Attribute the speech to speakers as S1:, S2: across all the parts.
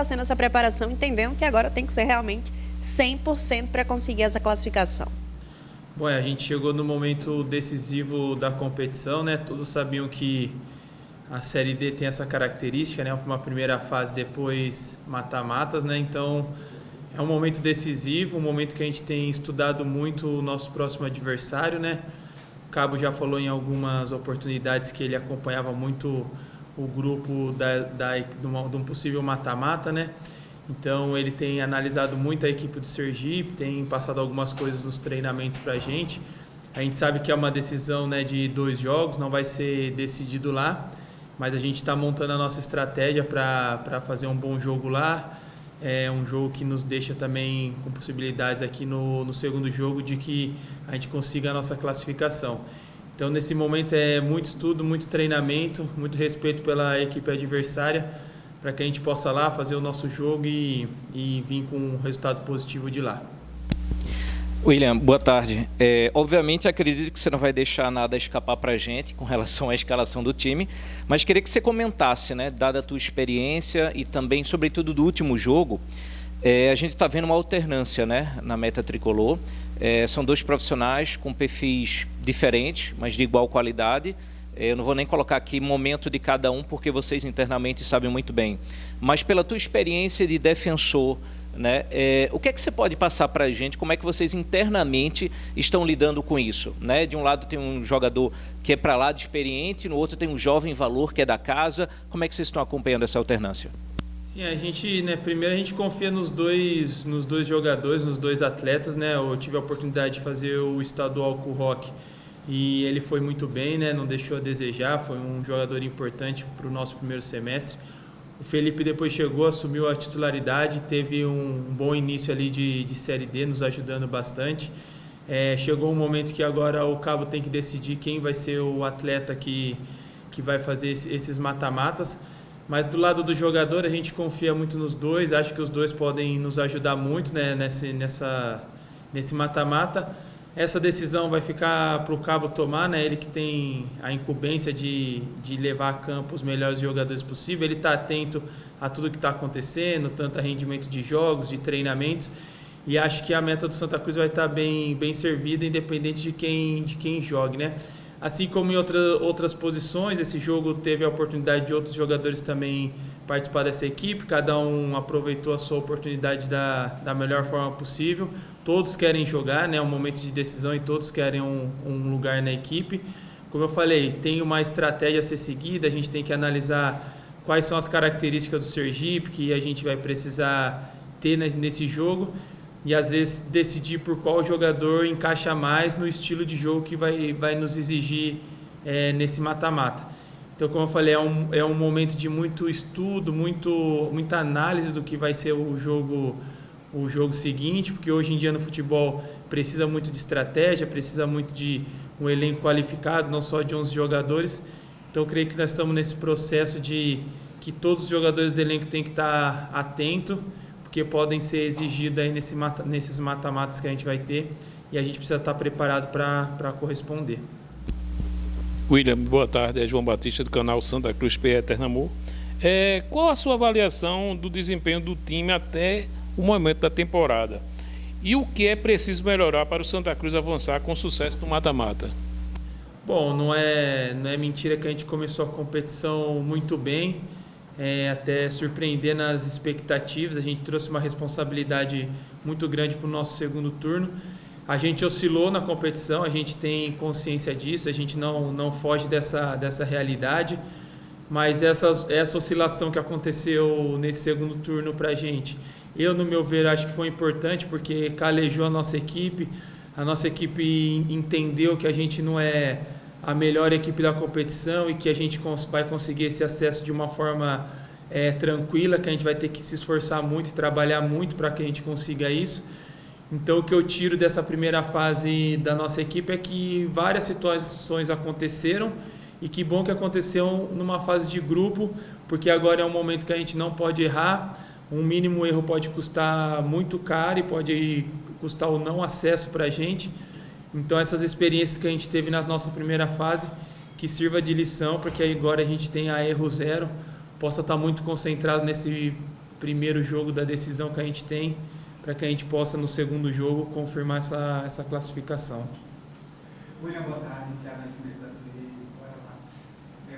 S1: sendo essa preparação, entendendo que agora tem que ser realmente 100% para conseguir essa classificação?
S2: Bom, a gente chegou no momento decisivo da competição, né? Todos sabiam que a Série D tem essa característica, né? Uma primeira fase, depois mata-matas, né? Então, é um momento decisivo, um momento que a gente tem estudado muito o nosso próximo adversário, né? O Cabo já falou em algumas oportunidades que ele acompanhava muito o grupo de um possível mata-mata, né? Então ele tem analisado muito a equipe do Sergipe, tem passado algumas coisas nos treinamentos para a gente. A gente sabe que é uma decisão, né, de 2 jogos, não vai ser decidido lá, mas a gente está montando a nossa estratégia para fazer um bom jogo lá. É um jogo que nos deixa também com possibilidades aqui no segundo jogo de que a gente consiga a nossa classificação. Então nesse momento é muito estudo, muito treinamento, muito respeito pela equipe adversária, para que a gente possa lá fazer o nosso jogo e vir com um resultado positivo de lá.
S3: William, boa tarde. Obviamente, acredito que você não vai deixar nada escapar para a gente com relação à escalação do time, mas queria que você comentasse, né, dada a tua experiência e também, sobretudo, do último jogo, a gente está vendo uma alternância, né, na meta tricolor. São 2 profissionais com perfis diferentes, mas de igual qualidade. Eu não vou nem colocar aqui momento de cada um, porque vocês internamente sabem muito bem. Mas pela tua experiência de defensor, né, o que é que você pode passar para a gente? Como é que vocês internamente estão lidando com isso? Né? De um lado tem um jogador que é para lá de experiente, no outro tem um jovem valor que é da casa. Como é que vocês estão acompanhando essa alternância?
S2: Sim, a gente, né, primeiro a gente confia nos dois jogadores, nos 2 atletas, né? Eu tive a oportunidade de fazer o estadual com o Roque e ele foi muito bem, né? Não deixou a desejar, foi um jogador importante para o nosso primeiro semestre. O Felipe depois chegou, assumiu a titularidade, teve um bom início ali de Série D, nos ajudando bastante. Chegou um momento que agora o Cabo tem que decidir quem vai ser o atleta que vai fazer esses mata-matas. Mas do lado do jogador a gente confia muito nos 2, acho que os 2 podem nos ajudar muito, né, nesse mata-mata. Essa decisão vai ficar para o Cabo tomar, né? Ele que tem a incumbência de levar a campo os melhores jogadores possível. Ele está atento a tudo que está acontecendo, tanto a rendimento de jogos, de treinamentos. E acho que a meta do Santa Cruz vai estar bem servida, independente de quem jogue, né? Assim como em outras posições, esse jogo teve a oportunidade de outros jogadores também participar dessa equipe, cada um aproveitou a sua oportunidade da melhor forma possível. Todos querem jogar, né? É um momento de decisão e todos querem um lugar na equipe. Como eu falei, tem uma estratégia a ser seguida, a gente tem que analisar quais são as características do Sergipe que a gente vai precisar ter nesse jogo e às vezes decidir por qual jogador encaixa mais no estilo de jogo que vai nos exigir nesse mata-mata. Então, como eu falei, é um momento de muito estudo, muita análise do que vai ser o jogo seguinte, porque hoje em dia no futebol precisa muito de estratégia, precisa muito de um elenco qualificado, não só de 11 jogadores. Então, eu creio que nós estamos nesse processo de que todos os jogadores do elenco têm que estar atentos, porque podem ser exigidos aí nesses mata-matas que a gente vai ter e a gente precisa estar preparado para corresponder.
S4: William, boa tarde, é João Batista do canal Santa Cruz PE Eternamor. Qual a sua avaliação do desempenho do time até o momento da temporada? E o que é preciso melhorar para o Santa Cruz avançar com sucesso no mata-mata?
S2: Bom, não é mentira que a gente começou a competição muito bem, até surpreendendo as expectativas. A gente trouxe uma responsabilidade muito grande para o nosso segundo turno. A gente oscilou na competição, a gente tem consciência disso, a gente não foge dessa realidade, mas essa oscilação que aconteceu nesse segundo turno para a gente, no meu ver, acho que foi importante porque calejou a nossa equipe entendeu que a gente não é a melhor equipe da competição e que a gente vai conseguir esse acesso de uma forma tranquila, que a gente vai ter que se esforçar muito e trabalhar muito para que a gente consiga isso. Então, o que eu tiro dessa primeira fase da nossa equipe é que várias situações aconteceram e que bom que aconteceu numa fase de grupo, porque agora é um momento que a gente não pode errar. Um mínimo erro pode custar muito caro e pode custar o não acesso para a gente. Então, essas experiências que a gente teve na nossa primeira fase, que sirva de lição, porque agora a gente tem a erro zero, possa estar muito concentrado nesse primeiro jogo da decisão que a gente tem, para que a gente possa, no segundo jogo, confirmar essa classificação.
S5: William, boa tarde. Thiago Nascimento da TV Guarapá.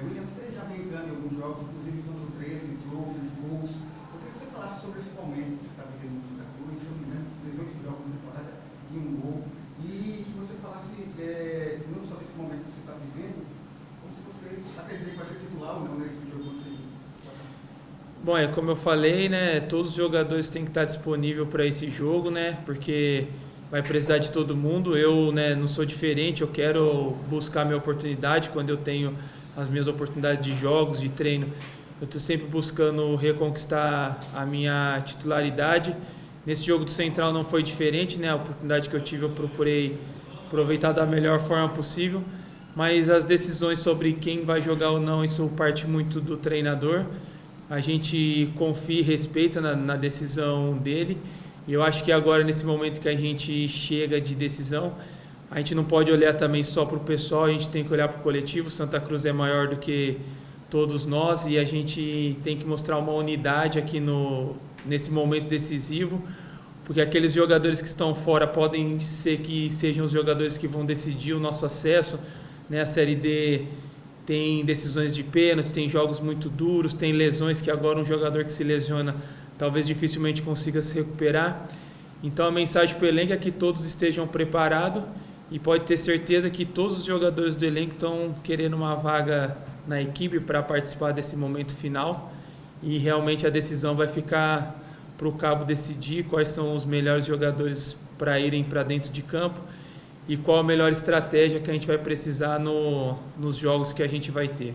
S5: William, você já vem entrando em alguns jogos, inclusive contra o 13, entrou, fez gols. Eu queria que você falasse sobre esse momento que você está vivendo no Santa Cruz, se eu não me engano, 18 jogos na temporada e um gol. E que você falasse não só desse momento que você está vivendo, como se você acredita que vai ser titular ou não nesse jogo que você...
S2: Bom, como eu falei, né, todos os jogadores têm que estar disponíveis para esse jogo, né, porque vai precisar de todo mundo. Eu, né, não sou diferente, eu quero buscar a minha oportunidade quando eu tenho as minhas oportunidades de jogos, de treino. Eu estou sempre buscando reconquistar a minha titularidade. Nesse jogo do Central não foi diferente, né, a oportunidade que eu tive eu procurei aproveitar da melhor forma possível, mas as decisões sobre quem vai jogar ou não, isso parte muito do treinador. A gente confia e respeita na decisão dele. E eu acho que agora, nesse momento que a gente chega de decisão, a gente não pode olhar também só para o pessoal, a gente tem que olhar para o coletivo. Santa Cruz é maior do que todos nós e a gente tem que mostrar uma unidade aqui nesse momento decisivo, porque aqueles jogadores que estão fora podem ser que sejam os jogadores que vão decidir o nosso acesso, né? A Série D tem decisões de pênalti, tem jogos muito duros, tem lesões que agora um jogador que se lesiona talvez dificilmente consiga se recuperar. Então a mensagem para o elenco é que todos estejam preparados e pode ter certeza que todos os jogadores do elenco estão querendo uma vaga na equipe para participar desse momento final e realmente a decisão vai ficar para o Cabo decidir quais são os melhores jogadores para irem para dentro de campo e qual a melhor estratégia que a gente vai precisar nos jogos que a gente vai ter.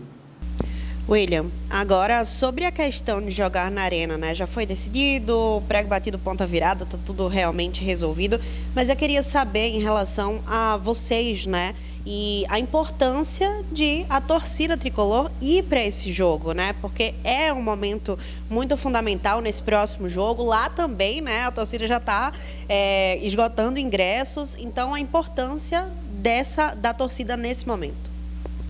S1: William, agora sobre a questão de jogar na arena, né? Já foi decidido, prego batido, ponta virada, tá tudo realmente resolvido, mas eu queria saber em relação a vocês, né? E a importância de a torcida tricolor ir para esse jogo, né? Porque é um momento muito fundamental nesse próximo jogo. Lá também, né? A torcida já está esgotando ingressos. Então, a importância da torcida nesse momento.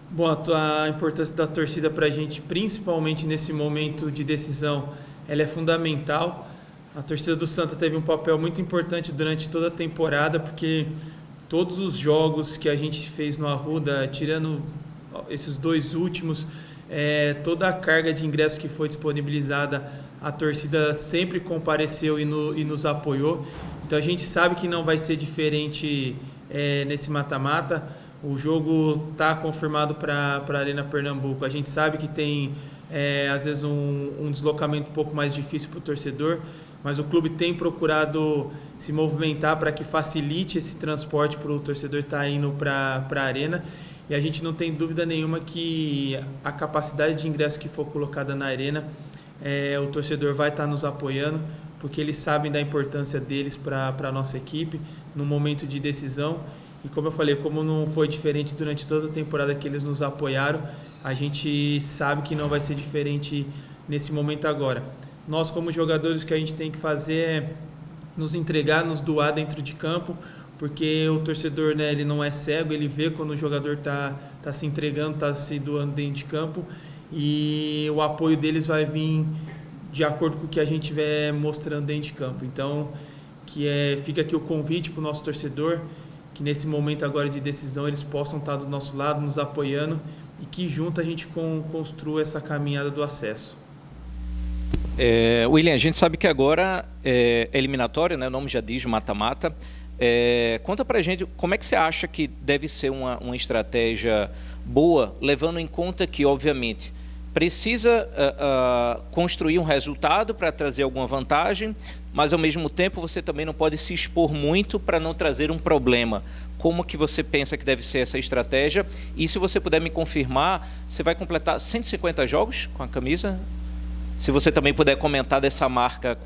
S2: Bom, a importância da torcida para a gente, principalmente nesse momento de decisão, ela é fundamental. A torcida do Santa teve um papel muito importante durante toda a temporada, porque todos os jogos que a gente fez no Arruda, tirando esses 2 últimos, toda a carga de ingressos que foi disponibilizada, a torcida sempre compareceu e nos apoiou. Então a gente sabe que não vai ser diferente nesse mata-mata. O jogo está confirmado para a Arena Pernambuco. A gente sabe que tem, às vezes, um deslocamento um pouco mais difícil para o torcedor, mas o clube tem procurado se movimentar para que facilite esse transporte para o torcedor estar indo para a arena. E a gente não tem dúvida nenhuma que a capacidade de ingresso que for colocada na arena, o torcedor vai estar nos apoiando, porque eles sabem da importância deles para a nossa equipe no momento de decisão. E como eu falei, como não foi diferente durante toda a temporada que eles nos apoiaram, a gente sabe que não vai ser diferente nesse momento agora. Nós, como jogadores, o que a gente tem que fazer é nos entregar, nos doar dentro de campo, porque o torcedor, né, ele não é cego, ele vê quando o jogador está se entregando, está se doando dentro de campo, e o apoio deles vai vir de acordo com o que a gente estiver mostrando dentro de campo. Então, fica aqui o convite para o nosso torcedor, que nesse momento agora de decisão eles possam estar do nosso lado, nos apoiando, e que junto a gente construa essa caminhada do acesso.
S3: William, a gente sabe que agora é eliminatório, né? O nome já diz, mata-mata. Conta pra gente como é que você acha que deve ser uma estratégia boa, levando em conta que, obviamente, precisa construir um resultado para trazer alguma vantagem, mas ao mesmo tempo você também não pode se expor muito para não trazer um problema. Como que você pensa que deve ser essa estratégia? E se você puder me confirmar, você vai completar 150 jogos com a camisa? Se você também puder comentar dessa marca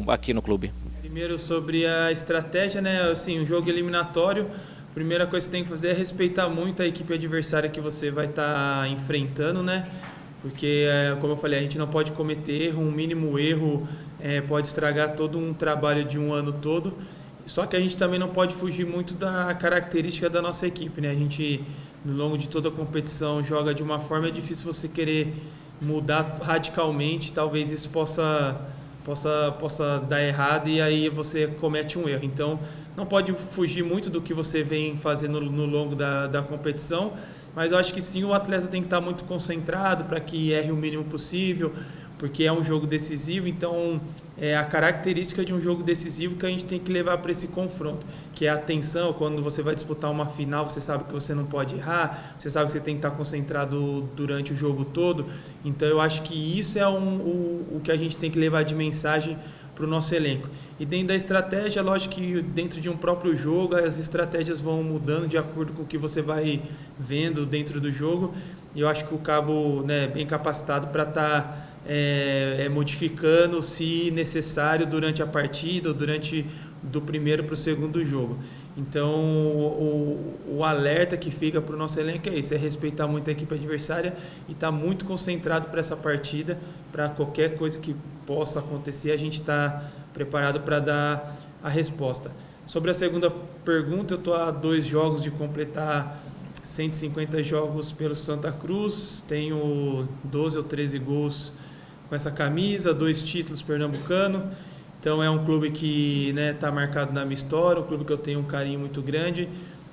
S3: aqui no clube.
S2: Primeiro, sobre a estratégia, né? Assim, um jogo eliminatório, a primeira coisa que você tem que fazer é respeitar muito a equipe adversária que você vai estar enfrentando, né? Porque, como eu falei, a gente não pode cometer erro, um mínimo erro pode estragar todo um trabalho de um ano todo. Só que a gente também não pode fugir muito da característica da nossa equipe, né? A gente, no longo de toda a competição, joga de uma forma, é difícil você querer mudar radicalmente, talvez isso possa possa dar errado e aí você comete um erro. Então, não pode fugir muito do que você vem fazendo no longo da competição, mas eu acho que sim, o atleta tem que estar muito concentrado para que erre o mínimo possível, porque é um jogo decisivo, então é a característica de um jogo decisivo que a gente tem que levar para esse confronto, que é a atenção. Quando você vai disputar uma final, você sabe que você não pode errar, você sabe que você tem que estar concentrado durante o jogo todo, então eu acho que isso é o que a gente tem que levar de mensagem para o nosso elenco. E dentro da estratégia, lógico que dentro de um próprio jogo, as estratégias vão mudando de acordo com o que você vai vendo dentro do jogo, e eu acho que o Cabo, né, é bem capacitado para estar modificando, se necessário, durante a partida ou durante do primeiro para o segundo jogo. Então, o alerta que fica para o nosso elenco é isso, é respeitar muito a equipe adversária e estar muito concentrado para essa partida, para qualquer coisa que possa acontecer, a gente está preparado para dar a resposta. Sobre a segunda pergunta, eu estou a 2 jogos de completar 150 jogos pelo Santa Cruz, tenho 12 ou 13 gols com essa camisa, 2 títulos pernambucano. Então é um clube que está marcado na minha história, um clube que eu tenho um carinho muito grande.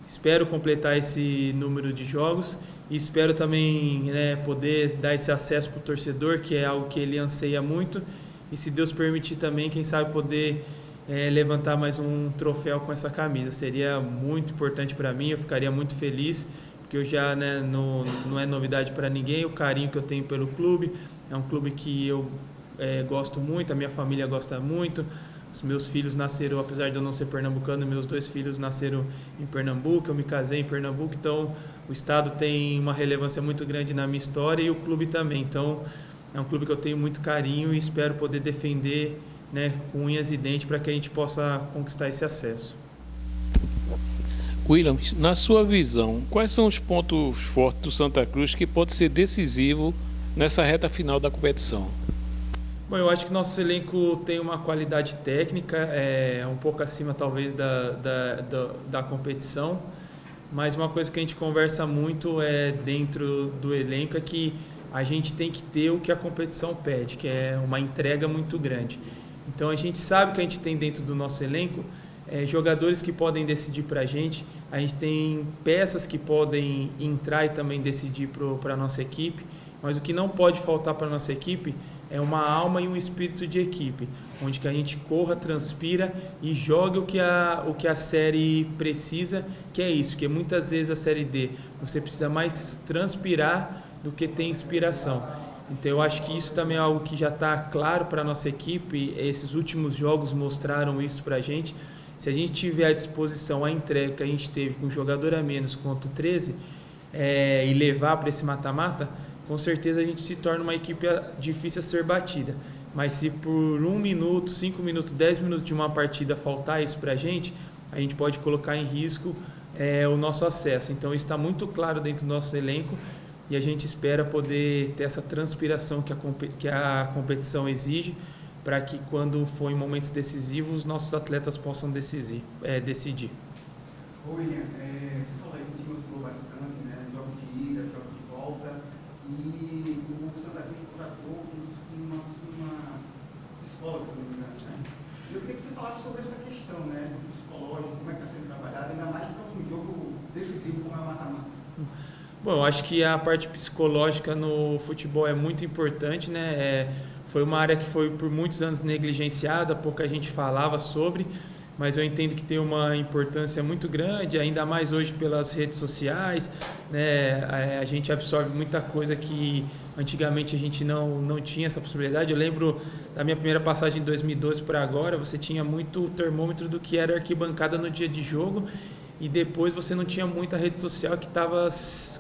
S2: Espero completar esse número de jogos e espero também poder dar esse acesso para o torcedor, que é algo que ele anseia muito. E se Deus permitir também, quem sabe poder levantar mais um troféu com essa camisa. Seria muito importante para mim, eu ficaria muito feliz, porque eu já não é novidade para ninguém o carinho que eu tenho pelo clube. É um clube que eu gosto muito, a minha família gosta muito, os meus filhos nasceram, apesar de eu não ser pernambucano, meus 2 filhos nasceram em Pernambuco, eu me casei em Pernambuco, então o estado tem uma relevância muito grande na minha história e o clube também. Então é um clube que eu tenho muito carinho e espero poder defender, com unhas e dentes, para que a gente possa conquistar esse acesso.
S4: William, na sua visão, quais são os pontos fortes do Santa Cruz que pode ser decisivo nessa reta final da competição?
S2: Bom, eu acho que nosso elenco tem uma qualidade técnica, um pouco acima talvez da competição, mas uma coisa que a gente conversa muito dentro do elenco é que a gente tem que ter o que a competição pede, que é uma entrega muito grande. Então a gente sabe que a gente tem dentro do nosso elenco jogadores que podem decidir para a gente tem peças que podem entrar e também decidir para a nossa equipe, mas o que não pode faltar para a nossa equipe é uma alma e um espírito de equipe, onde que a gente corra, transpira e jogue o que a série precisa, que é isso, que muitas vezes a série D você precisa mais transpirar do que ter inspiração. Então eu acho que isso também é algo que já está claro para a nossa equipe, esses últimos jogos mostraram isso para a gente. Se a gente tiver à disposição a entrega que a gente teve com um jogador a menos contra o 13 e levar para esse mata-mata, com certeza a gente se torna uma equipe difícil a ser batida. Mas se por 1 minuto, 5 minutos, 10 minutos de uma partida faltar isso para a gente pode colocar em risco o nosso acesso. Então isso está muito claro dentro do nosso elenco e a gente espera poder ter essa transpiração que a competição exige, para que quando for em momentos decisivos, os nossos atletas possam decidir.
S5: William, você falou aí que o time oscilou bastante, jogos de ida, jogos de volta, e o Santa Cruz contratou uma psicóloga, se não me engano. Eu queria que você falasse sobre essa questão do psicológico, como é que está sendo trabalhado, ainda mais para um jogo decisivo como é o mata-mata.
S2: Bom, eu acho que a parte psicológica no futebol é muito importante, foi uma área que foi por muitos anos negligenciada, pouca gente falava sobre, mas eu entendo que tem uma importância muito grande, ainda mais hoje pelas redes sociais, a gente absorve muita coisa que antigamente a gente não tinha essa possibilidade. Eu lembro da minha primeira passagem em 2012 para agora, você tinha muito termômetro do que era arquibancada no dia de jogo, e depois você não tinha muita rede social que estava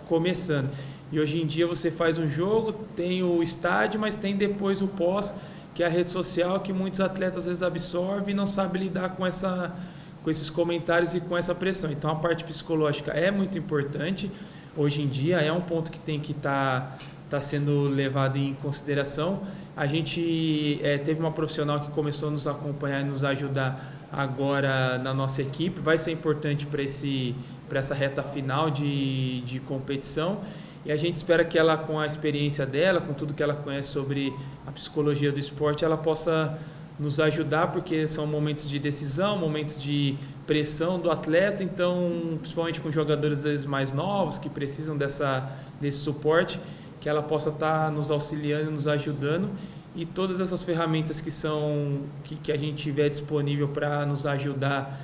S2: começando. E hoje em dia você faz um jogo, tem o estádio, mas tem depois o pós, que é a rede social, que muitos atletas às vezes absorvem e não sabem lidar com esses comentários e com essa pressão. Então a parte psicológica é muito importante, hoje em dia é um ponto que tem que estar sendo levado em consideração. A gente teve uma profissional que começou a nos acompanhar e nos ajudar agora na nossa equipe, vai ser importante para essa reta final de competição. E a gente espera que ela, com a experiência dela, com tudo que ela conhece sobre a psicologia do esporte, ela possa nos ajudar, porque são momentos de decisão, momentos de pressão do atleta, então, principalmente com jogadores às vezes mais novos, que precisam desse suporte, que ela possa estar nos auxiliando, nos ajudando, e todas essas ferramentas que a gente tiver disponível para nos ajudar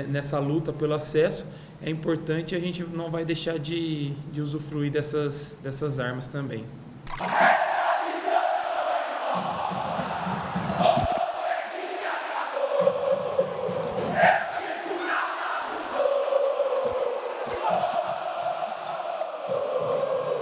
S2: nessa luta pelo acesso, é importante, a gente não vai deixar de usufruir dessas armas também.